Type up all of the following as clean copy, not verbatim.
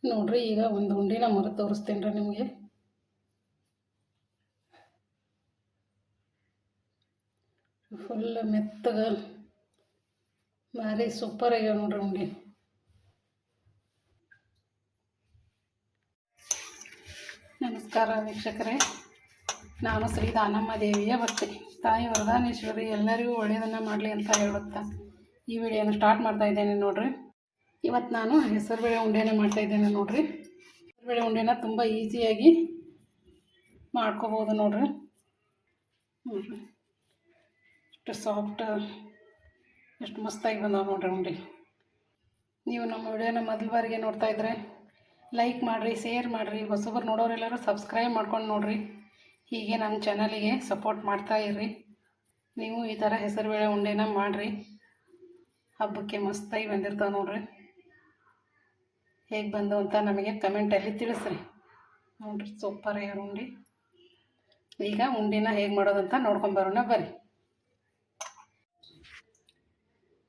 ನೋಡ್ರಿ ಈಗ ಒಂದು ಉಂಡಿನ ಮುರಿದು ತೋರಿಸ್ತೇನೆ ರೀ ನಿಮಗೆ. ಫುಲ್ ಮೆತ್ತಗ ಭಾರಿ ಸೂಪರ್ ಆಗ್ಯಾವ ನೋಡ್ರಿ ಉಂಡಿ. ನಮಸ್ಕಾರ ವೀಕ್ಷಕರೇ, ನಾನು ಶ್ರೀ ದಾನಮ್ಮ ದೇವಿಯ ಭಕ್ತಿ. ತಾಯಿ ವರದಾನೇಶ್ವರಿ ಎಲ್ಲರಿಗೂ ಒಳ್ಳೆಯದನ್ನು ಮಾಡಲಿ ಅಂತ ಹೇಳುತ್ತಾ ಈ ವಿಡಿಯೋನ ಸ್ಟಾರ್ಟ್ ಮಾಡ್ತಾ ಇದ್ದೇನೆ ನೋಡ್ರಿ. ಇವತ್ತು ನಾನು ಹೆಸರುಬೇಳೆ ಉಂಡೆನ ಮಾಡ್ತಾಯಿದ್ದೇನೆ ನೋಡ್ರಿ. ಹೆಸರುಬೇಳೆ ಉಂಡೆನ ತುಂಬ ಈಸಿಯಾಗಿ ಮಾಡ್ಕೋಬೋದು ನೋಡ್ರಿ. ಎಷ್ಟು ಸಾಫ್ಟ್, ಎಷ್ಟು ಮಸ್ತಾಗಿ ಬಂದಾವ ನೋಡ್ರಿ ಉಂಡೆ. ನೀವು ನಮ್ಮ ವಿಡಿಯೋನ ಮೊದಲ ಬಾರಿಗೆ ನೋಡ್ತಾ ಇದ್ರೆ ಲೈಕ್ ಮಾಡಿರಿ, ಶೇರ್ ಮಾಡಿರಿ. ಹೊಸಬರು ನೋಡೋರೆಲ್ಲರೂ ಸಬ್ಸ್ಕ್ರೈಬ್ ಮಾಡ್ಕೊಂಡು ನೋಡಿರಿ. ಹೀಗೆ ನನ್ನ ಚಾನಲಿಗೆ ಸಪೋರ್ಟ್ ಮಾಡ್ತಾ ಇರ್ರಿ. ನೀವು ಈ ಥರ ಹೆಸರುಬೇಳೆ ಉಂಡೆನ ಮಾಡಿರಿ. ಹಬ್ಬಕ್ಕೆ ಮಸ್ತಾಗಿ ಬಂದಿರ್ತಾವೆ ನೋಡ್ರಿ. ಹೇಗೆ ಬಂದು ಅಂತ ನಮಗೆ ಕಮೆಂಟಲ್ಲಿ ತಿಳಿಸ್ರಿ ನೋಡ್ರಿ. ಸೂಪರ್ ಆಗ್ಯಾವ ಉಂಡೆ. ಈಗ ಉಂಡಿನ ಹೇಗೆ ಮಾಡೋದಂತ ನೋಡ್ಕೊಂಬರೋಣ ಬರ್ರಿ.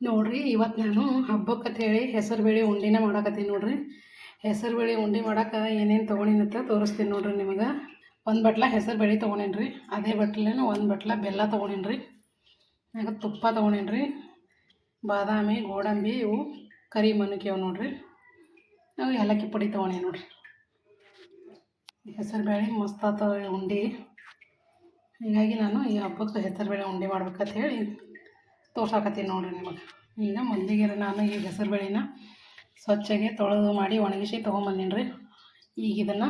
ನೋಡ್ರಿ, ಇವತ್ತು ನಾನು ಹಬ್ಬಕ್ಕೆ ಹೇಳಿ ಹೆಸರುಬೇಳೆ ಉಂಡಿನ ಮಾಡಾಕತ್ತೀನಿ ನೋಡ್ರಿ. ಹೆಸರುಬೇಳೆ ಉಂಡೆ ಮಾಡೋಕೆ ಏನೇನು ತೊಗೊಂಡಿನಂತ ತೋರಿಸ್ತೀನಿ ನೋಡ್ರಿ ನಿಮಗೆ. ಒಂದು ಬಟ್ಲ ಹೆಸರುಬೇಳೆ ತೊಗೊಂಡೇನ್ರಿ. ಅದೇ ಬಟ್ಲೇನು ಒಂದು ಬಟ್ಲ ಬೆಲ್ಲ ತೊಗೊಂಡೇನ್ರಿ. ಆಗ ತುಪ್ಪ ತೊಗೊಂಡೇನ್ರಿ. ಬಾದಾಮಿ, ಗೋಡಂಬಿ, ಇವು ಕರಿ ಮನುಕ್ಯವು ನೋಡ್ರಿ. ನಾವು ಏಲಕ್ಕಿ ಪುಡಿ ತೊಗೊಂಡೇನಿ ನೋಡ್ರಿ. ಹೆಸರುಬೇಳೆ ಮಸ್ತ್ ಆಗ್ತವೆ ಉಂಡೆ. ಹೀಗಾಗಿ ನಾನು ಈ ಹಬ್ಬಕ್ಕೆ ಹೆಸರುಬೇಳೆ ಉಂಡೆ ಮಾಡ್ಬೇಕಂತ ಹೇಳಿ ತೋರ್ಸಾಕತ್ತೀನಿ ನೋಡ್ರಿ ನಿಮಗೆ. ಈಗ ಮೊದಲಿಗೆ ನಾನು ಈ ಹೆಸರುಬೇಳೆನ ಸ್ವಚ್ಛಗೆ ತೊಳೆದು ಮಾಡಿ ಒಣಗಿಸಿ ತೊಗೊಂಬಂದೀನಿ ರೀ. ಈಗ ಇದನ್ನು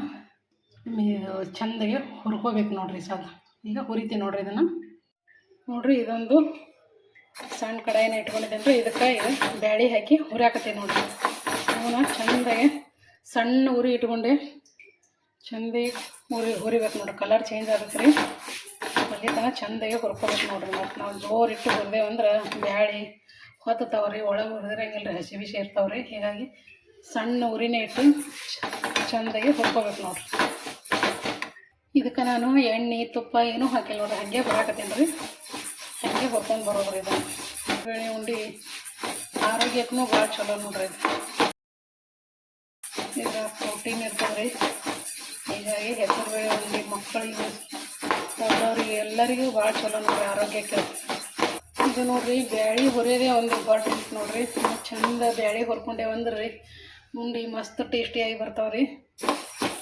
ಚೆಂದಾಗೆ ಹುರ್ಕೋಬೇಕು ನೋಡ್ರಿ. ಈಗ ಹುರಿತೀನಿ ನೋಡ್ರಿ ಇದನ್ನು. ನೋಡ್ರಿ, ಇದೊಂದು ಸಣ್ಣ ಕಡಾಯಿನ ಇಟ್ಕೊಂಡಿದ್ದೇನೆ ರೀ. ಇದಕ್ಕೆ ಇದು ಬ್ಯಾಳೆ ಹಾಕಿ ಹುರಿಯಾಕತ್ತೀನಿ ನೋಡ್ರಿ. ಅವನ್ನ ಚೆಂದಾಗೆ ಸಣ್ಣ ಉರಿ ಇಟ್ಕೊಂಡೆ ಚೆಂದಾಗಿ ಹುರಿಬೇಕು ನೋಡ್ರಿ. ಕಲರ್ ಚೇಂಜ್ ಆಗುತ್ತೆ ರೀ. ಅಲ್ಲಿ ತನಕ ಚೆಂದಾಗೆ ಹುರ್ಕೋಬೇಕು ನೋಡ್ರಿ. ಮತ್ತು ನಾವು ಜೋರಿಟ್ಟು ಹುರಿದೇವಂದ್ರೆ ಬ್ಯಾಳೆ ಹೊತ್ತತಾವ್ರಿ, ಒಳಗೆ ಹುರಿದಿರಂಗಿಲ್ಲ ರೀ, ಹಸಿ ಬಿಸಿ ಇರ್ತಾವ್ರಿ. ಹೀಗಾಗಿ ಸಣ್ಣ ಉರಿನೇ ಇಟ್ಟು ಚೆಂದಾಗಿ ಹುರ್ಕೋಬೇಕು ನೋಡ್ರಿ. ಇದಕ್ಕೆ ನಾನು ಎಣ್ಣೆ ತುಪ್ಪ ಏನೂ ಹಾಕಿಲ್ಲ ನೋಡ್ರಿ. ಹಾಗೆ ಹುರಾಕತ್ತೀನಿ ರೀ. ಹಾಗೆ ಹುರ್ಕೊಂಡು ಬರೋದ್ರಿ. ಇದು ಬೇಳೆ ಉಂಡೆ ಆರೋಗ್ಯಕ್ಕೂ ಭಾಳ ಚಲೋ ನೋಡ್ರಿ. ಇದು ಪ್ರೋಟೀನ್ ಇರ್ತದೆ ರೀ. ಹೀಗಾಗಿ ಹೆಸರುಬೇಳೆ ಉಂಡೆ ಮಕ್ಕಳಿಗೆ, ದೊಡ್ಡವರಿಗೆ ಎಲ್ಲರಿಗೂ ಭಾಳ ಚಲೋ ನೋಡ್ರಿ ಆರೋಗ್ಯಕ್ಕೆ. ಇದು ನೋಡ್ರಿ, ಬ್ಯಾಳೆ ಹುರಿಯೋದೇ ಒಂದು ಇಂಪಾರ್ಟೆಂಟ್ ನೋಡ್ರಿ. ಚಂದ ಬ್ಯಾಳೆ ಹುರ್ಕೊಂಡೇವಂದ್ರೆ ರೀ ಉಂಡೆ ಮಸ್ತ್ ಟೇಸ್ಟಿಯಾಗಿ ಬರ್ತಾವ್ರಿ.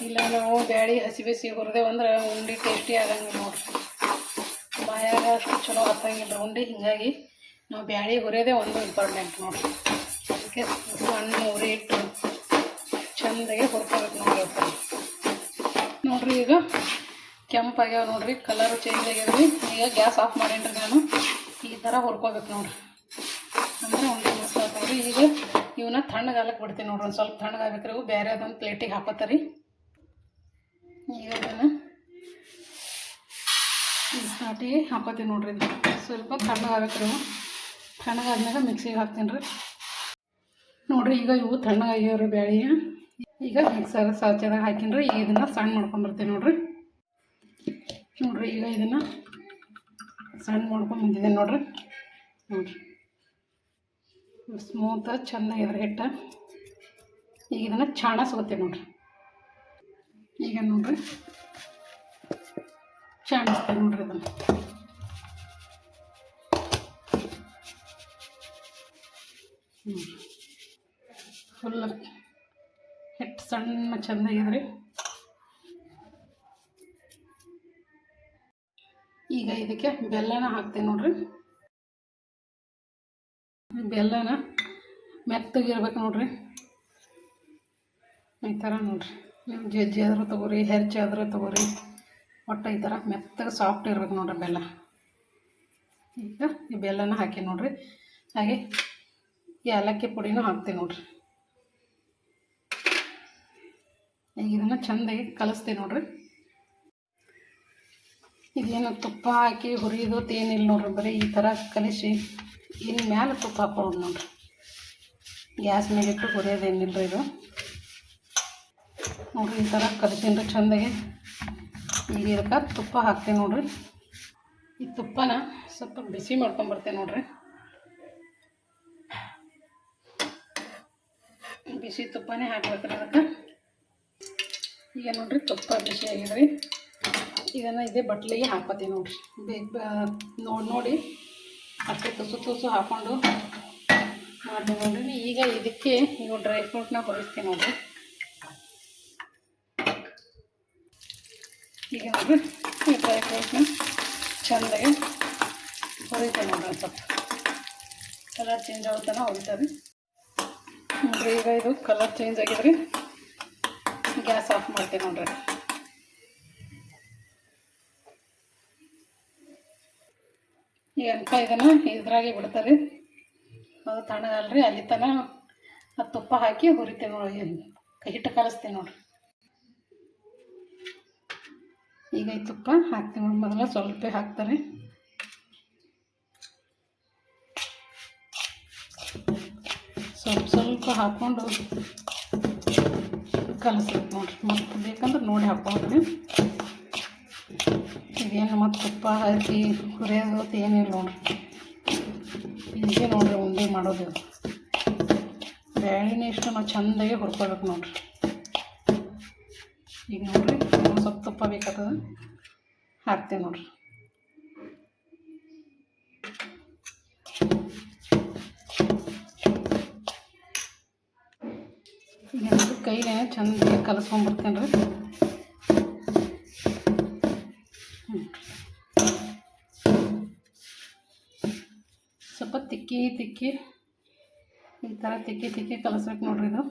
ಇಲ್ಲ ನಾವು ಬ್ಯಾಳೆ ಹಸಿ ಬಿಸಿ ಹುರಿದೇವಂದ್ರೆ ಉಂಡೆ ಟೇಸ್ಟಿ ಆಗಂಗಿಲ್ಲ ನೋಡ್ರಿ. ಬಾಯಾಗ ಅಷ್ಟು ಚಲೋ ಹತ್ತಂಗಿಲ್ಲ ಉಂಡೆ. ಹೀಗಾಗಿ ನಾವು ಬ್ಯಾಳೆ ಹುರಿಯೋದೇ ಒಂದು ಇಂಪಾರ್ಟೆಂಟ್ ನೋಡ್ರಿ. ಅದಕ್ಕೆ ಸಣ್ಣ ಉರಿ ಇಟ್ಟು ಚೆಂದಾಗೆ ಹುರ್ಕೋಬೇಕು ನೋಡ್ರಿ. ನೋಡ್ರಿ, ಈಗ ಕೆಂಪಾಗ್ಯಾವ ನೋಡ್ರಿ, ಕಲರು ಚೇಂಜ್ ಆಗ್ಯಾವ್ರಿ. ಈಗ ಗ್ಯಾಸ್ ಆಫ್ ಮಾಡೇನ್ರಿ ನಾನು. ಈ ಥರ ಹುರ್ಕೋಬೇಕು ನೋಡ್ರಿ, ಅಂದರೆ ಉಂಡೆ ಮಸ್ತ್ ಆಗ್ತಾವ್ರಿ. ಈಗ ಇವನ್ನ ತಣ್ಣಗಾಲಕ್ಕೆ ಬಿಡ್ತೀನಿ ನೋಡ್ರಿ. ಒಂದು ಸ್ವಲ್ಪ ತಣ್ಣಗಾಗ್ಬೇಕ್ರಿ. ಇವು ಬೇರೆ ಅದೊಂದು ಪ್ಲೇಟಿಗೆ ಹಾಕೋತಾರೆ. ಈಗ ಅದನ್ನು ಸ್ಟಾರ್ಟಿಗೆ ಹಾಕೋತೀನಿ ನೋಡ್ರಿ. ಇದು ಸ್ವಲ್ಪ ತಣ್ಣಗಾಗ್ಬೇಕ್ರಿ. ಇವು ತಣ್ಣಗಾದ್ಮೇಲೆ ಮಿಕ್ಸಿಗೆ ಹಾಕ್ತೀನಿ ರೀ ನೋಡ್ರಿ. ಈಗ ಇವು ತಣ್ಣಗಾಗ್ಯಾವ್ರಿ ಬ್ಯಾಳೆ. ಈಗ ಮಿಕ್ಸರ್ ಸಾಚದಾಗ ಹಾಕಿನ್ರಿ. ಈಗ ಇದನ್ನು ಸಣ್ಣ ಮಾಡ್ಕೊಂಬರ್ತೀನಿ ನೋಡ್ರಿ. ನೋಡ್ರಿ, ಈಗ ಇದನ್ನು ಸಣ್ಣ ಮಾಡ್ಕೊಂಬಂದಿದ್ದೀನಿ ನೋಡ್ರಿ. ನೋಡ್ರಿ, ಸ್ಮೂತ ಚೆನ್ನಾಗಿದ್ರೆ ಹಿಟ್ಟು. ಈಗ ಇದನ್ನು ಚಾಣಿಸ್ಕೊತೀನಿ ನೋಡ್ರಿ. ಈಗ ನೋಡ್ರಿ ಚಾಣಿಸ್ತೀನಿ ನೋಡ್ರಿ. ಇದನ್ನು ಫುಲ್ ಹಿಟ್ಟು ಸಣ್ಣ ಚೆಂದಾಗಿದ್ರಿ. ಈಗ ಇದಕ್ಕೆ ಬೆಲ್ಲನ ಹಾಕ್ತೀನಿ ನೋಡ್ರಿ. ಬೆಲ್ಲನ ಮೆತ್ತಗಿರ್ಬೇಕು ನೋಡ್ರಿ. ಈ ಥರ ನೋಡ್ರಿ. ನೀವು ಜಜ್ಜಿ ಆದರೂ ತೊಗೋರಿ, ಹೆರ್ಚಿ ಆದರೂ ತೊಗೋರಿ, ಒಟ್ಟು ಈ ಥರ ಮೆತ್ತಗೆ ಸಾಫ್ಟ್ ಇರ್ಬೇಕು ನೋಡ್ರಿ ಬೆಲ್ಲ. ಈಗ ಈ ಬೆಲ್ಲನ ಹಾಕಿ ನೋಡ್ರಿ. ಹಾಗೆ ಏಲಕ್ಕಿ ಪುಡಿನೂ ಹಾಕ್ತೀನಿ ನೋಡ್ರಿ. ಈಗ ಇದನ್ನು ಚೆಂದಾಗಿ ಕಲಿಸ್ತೀನಿ ನೋಡ್ರಿ. ಇದೇನು ತುಪ್ಪ ಹಾಕಿ ಹುರಿಯೋದು ಏನಿಲ್ಲ ನೋಡ್ರಿ. ಬರೀ ಈ ಥರ ಕಲಿಸಿ ಇನ್ನು ಮ್ಯಾಲೆ ತುಪ್ಪ ಹಾಕೊಳ್ಳೋದು ನೋಡ್ರಿ. ಗ್ಯಾಸ್ ಮೇಲಿಟ್ಟು ಹುರಿಯೋದೇನಿಲ್ಲ ಇದು ನೋಡ್ರಿ. ಈ ಥರ ಕಲಿತೀನಿ ರೀ ಚೆಂದಾಗಿ. ಈಗ ಇದಕ್ಕೆ ತುಪ್ಪ ಹಾಕ್ತೀನಿ ನೋಡ್ರಿ. ಈ ತುಪ್ಪನ ಸ್ವಲ್ಪ ಬಿಸಿ ಮಾಡ್ಕೊಂಬರ್ತೀನಿ ನೋಡ್ರಿ. ಬಿಸಿ ತುಪ್ಪನೇ ಹಾಕ್ಬೇಕ್ರಿ ಅದಕ್ಕೆ. ಈಗ ನೋಡಿರಿ ತುಪ್ಪ ಬಿಸಿ ಆಗಿದ್ರಿ. ಇದನ್ನು ಇದೇ ಬಟ್ಲಿಗೆ ಹಾಕೋತೀವಿ ನೋಡಿರಿ. ನೋಡಿ ಅಷ್ಟೇ ತುಸು ಹಾಕ್ಕೊಂಡು ಮಾಡ್ತೀವಿ ನೋಡ್ರಿ. ಈಗ ಇದಕ್ಕೆ ನೀವು ಡ್ರೈ ಫ್ರೂಟ್ನ ಹೊರಿಸ್ತೀವಿ ನೋಡಿರಿ. ಈಗ ನೋಡಿರಿ ಈ ಡ್ರೈ ಫ್ರೂಟ್ನ ಚೆಂದಾಗಿ ಹೊರಿತೇವೆ ನೋಡ್ರಿ. ಸ್ವಲ್ಪ ಕಲರ್ ಚೇಂಜ್ ಆಗೋ ತನಕ ಹೊರಿತಾರೆ ನೋಡಿರಿ. ಈಗ ಇದು ಕಲರ್ ಚೇಂಜ್ ಆಗಿದ್ರಿ, ಗ್ಯಾಸ್ ಆಫ್ ಮಾಡ್ತೀವಿ ನೋಡ್ರಿ. ಈಗ ಇದನ್ನು ಇದ್ರಾಗೆ ಬಿಡ್ತಾರೆ, ಅದು ತಣ್ಣಗಲ್ರಿ. ಅಲ್ಲಿ ತನಕ ಅದು ತುಪ್ಪ ಹಾಕಿ ಹುರಿತೀವಿ ನೋಡಿ, ಹಿಟ್ಟು ಕಲಿಸ್ತೀವಿ ನೋಡ್ರಿ. ಈಗ ಈ ತುಪ್ಪ ಹಾಕ್ತೀವಿ ನೋಡಿ. ಮೊದಲ ಸ್ವಲ್ಪ ಹಾಕ್ತಾರೆ, ಸ್ವಲ್ಪ ಹಾಕ್ಕೊಂಡು ಕಲಿಸ್ಬೇಕು ನೋಡ್ರಿ. ಮತ್ತು ಬೇಕಂದ್ರೆ ನೋಡಿ ಹಾಕ್ಕೊಂಡ್ರಿ. ಇದೇನು ಮತ್ತು ತುಪ್ಪ ಹಾಕಿ ಹುರಿಯೋದು ಏನಿಲ್ಲ ನೋಡ್ರಿ. ಹೀಗೆ ನೋಡ್ರಿ ಉಂಡೆ ಮಾಡೋದು. ಬ್ಯಾಳಿನ ಇಷ್ಟು ನಾವು ಚೆಂದಾಗಿ ಹುರ್ಕೋಬೇಕು ನೋಡ್ರಿ. ಈಗ ನೋಡ್ರಿ ಸ್ವಲ್ಪ ತುಪ್ಪ ಬೇಕಾಗ್ತದೆ, ಹಾಕ್ತೇವೆ ನೋಡ್ರಿ. ಈಗ ನೋಡ್ರಿ ಕೈಲೇ ಚೆಂದಾಗಿ ಕಲಸ್ಕೊಂಡ್ಬರ್ತೇನೆ ರೀ. ಸ್ವಲ್ಪ ತಿಕ್ಕಿ ಈ ಥರ ತಿಕ್ಕಿ ಕಲಸ್ಬೇಕು ನೋಡ್ರಿ. ಇದು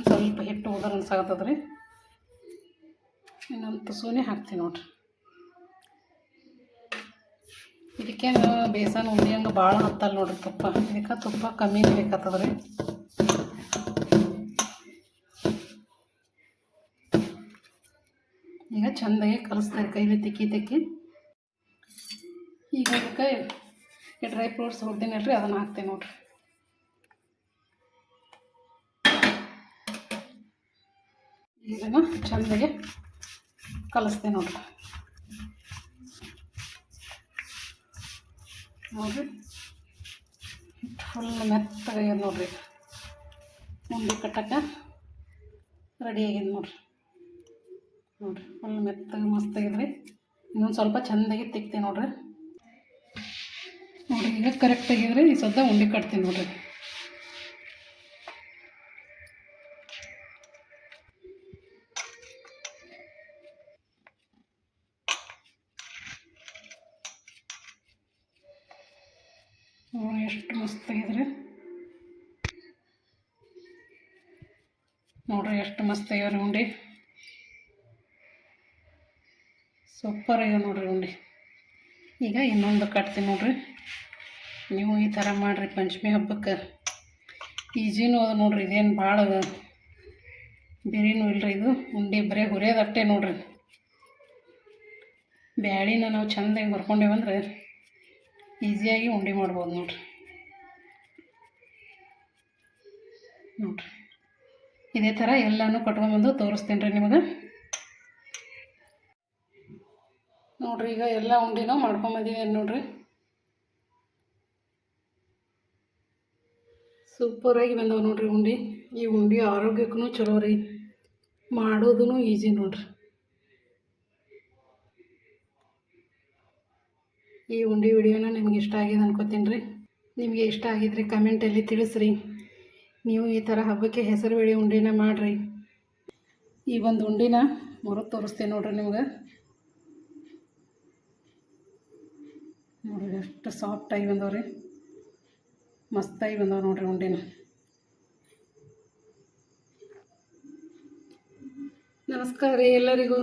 ಸ್ವಲ್ಪ ಹಿಟ್ಟು ಹೋದ್ರೆ ಅನ್ಸಾಗತ್ತದ ರೀ. ಇನ್ನೊಂದು ತುಸುನೇ ಹಾಕ್ತೀವಿ ನೋಡ್ರಿ. ಇದಕ್ಕೇನು ಬೇಸನ್ ಉಂಡೆ ಹಂಗೆ ಭಾಳ ಹತ್ತಲ್ಲ ನೋಡ್ರಿ ತುಪ್ಪ. ಇದಕ್ಕೆ ತುಪ್ಪ ಕಮ್ಮಿನೇ ಬೇಕಾಗ್ತದ ರೀ. ಈಗ ಚೆಂದಾಗಿ ಕಲಿಸ್ತಾರೆ ಕೈಲಿ ತಿಕ್ಕಿ. ಈಗ ಇದಕ್ಕೆ ಡ್ರೈ ಫ್ರೂಟ್ಸ್ ಹುರಿದಿನಲ್ರಿ, ಅದನ್ನು ಹಾಕ್ತೇವೆ ನೋಡ್ರಿ. ಇದನ್ನು ಚೆಂದಾಗಿ ಕಲಿಸ್ತೇವೆ ನೋಡ್ರಿ. ಫುಲ್ ಮೆತ್ತಗಾಗ್ಯದ ನೋಡ್ರಿ. ಉಂಡೆ ಕಟ್ಟಕ್ಕೆ ರೆಡಿ ಆಗ್ಯದ ನೋಡ್ರಿ. ಫುಲ್ ಮೆತ್ತಗೆ ಮಸ್ತಾಗಿದ್ರಿ. ಇನ್ನೊಂದು ಸ್ವಲ್ಪ ಚೆಂದಾಗಿ ತಿಕ್ತೀವಿ ನೋಡ್ರಿ. ಈಗ ಕರೆಕ್ಟ್ ಆಗಿದ್ರಿ. ಈ ಸದ್ದ ಉಂಡೆ ಕಟ್ತೀನಿ ನೋಡ್ರಿ. ಎಷ್ಟು ಮಸ್ತಾಗಿದ್ರಿ ನೋಡ್ರಿ. ಎಷ್ಟು ಮಸ್ತ್ ಆಗ್ಯಾವ್ರಿ ಉಂಡೆ. ಸೂಪರ್ ಆಗ್ಯಾವ ನೋಡ್ರಿ ಉಂಡೆ. ಈಗ ಇನ್ನೊಂದು ಕಟ್ತೀನಿ ನೋಡ್ರಿ. ನೀವು ಈ ಥರ ಮಾಡಿರಿ ಪಂಚಮಿ ಹಬ್ಬಕ್ಕೆ. ಈಜಿನೂ ಅದ ನೋಡ್ರಿ. ಇದೇನು ಭಾಳ ಬೇರೆನೂ ಇಲ್ಲರಿ. ಇದು ಉಂಡೆ ಬರೀ ಹುರಿಯೋದಷ್ಟೇ ನೋಡ್ರಿ. ಬ್ಯಾಳಿನ ನಾವು ಚೆಂದಾಗಿ ಹುರ್ಕೊಂಡೇವಂದ್ರೆ ಈಸಿಯಾಗಿ ಉಂಡೆ ಮಾಡ್ಬೋದು ನೋಡ್ರಿ. ಇದೇ ಥರ ಎಲ್ಲನೂ ಕಟ್ಕೊಂಡ್ಬಂದು ತೋರಿಸ್ತೀನಿ ರೀ ನಿಮಗೆ ನೋಡ್ರಿ. ಈಗ ಎಲ್ಲ ಉಂಡೆನೂ ಮಾಡ್ಕೊಂಬಂದಿದ್ದೀನಿ ನೋಡ್ರಿ. ಸೂಪರಾಗಿ ಬಂದವು ನೋಡ್ರಿ ಉಂಡೆ. ಈ ಉಂಡೆ ಆರೋಗ್ಯಕ್ಕೂ ಚಲೋ ರೀ, ಮಾಡೋದೂ ಈಸಿ ನೋಡ್ರಿ. ಈ ಉಂಡೆ ವಿಡಿಯೋನ ನಿಮ್ಗೆ ಇಷ್ಟ ಆಗಿದೆ ಅನ್ಕೋತೀನಿ ರೀ. ನಿಮಗೆ ಇಷ್ಟ ಆಗಿದ್ರೆ ಕಮೆಂಟಲ್ಲಿ ತಿಳಿಸ್ರಿ. ನೀವು ಈ ಥರ ಹಬ್ಬಕ್ಕೆ ಹೆಸರುಬೇಳೆ ಉಂಡೆನ ಮಾಡಿರಿ. ಈ ಒಂದು ಉಂಡೆನ ಮುರಿದು ತೋರಿಸ್ತೀನಿ ನೋಡ್ರಿ ನಿಮ್ಗೆ. ನೋಡಿರಿ ಎಷ್ಟು ಸಾಫ್ಟಾಗಿ ಬಂದವ್ರಿ, ಮಸ್ತಾಗಿ ಬಂದವು ನೋಡ್ರಿ ಉಂಡೆನ. ನಮಸ್ಕಾರ ರೀ ಎಲ್ಲರಿಗೂ.